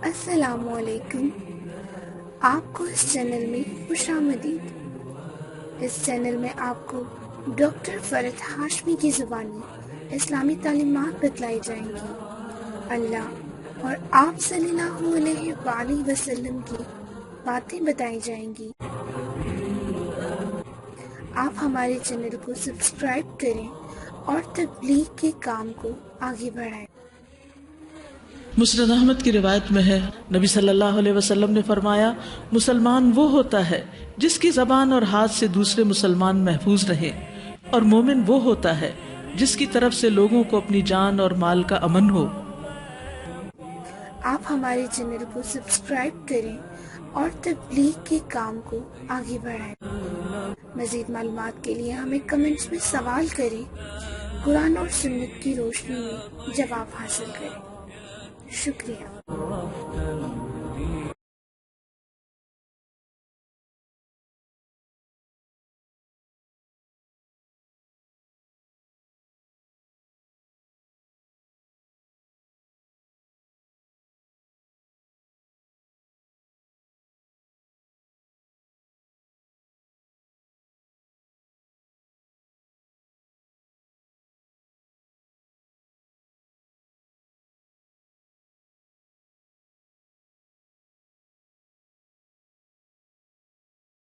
السلام علیکم، آپ کو اس چینل میں خوش آمدید۔ اس چینل میں آپ کو ڈاکٹر فرحت ہاشمی کی زبانی اسلامی تعلیمات بتلائی جائیں گی۔ اللہ اور آپ صلی اللہ علیہ وآلہ وسلم کی باتیں بتائی جائیں گی۔ آپ ہمارے چینل کو سبسکرائب کریں اور تبلیغ کے کام کو آگے بڑھائیں۔ مسند احمد کی روایت میں ہے، نبی صلی اللہ علیہ وسلم نے فرمایا، مسلمان وہ ہوتا ہے جس کی زبان اور ہاتھ سے دوسرے مسلمان محفوظ رہے، اور مومن وہ ہوتا ہے جس کی طرف سے لوگوں کو اپنی جان اور مال کا امن ہو۔ آپ ہمارے چینل کو سبسکرائب کریں اور تبلیغ کے کام کو آگے بڑھائیں۔ مزید معلومات کے لیے ہمیں کمنٹس میں سوال کریں، قرآن اور سنت کی روشنی میں جواب حاصل کریں۔ شکریہ۔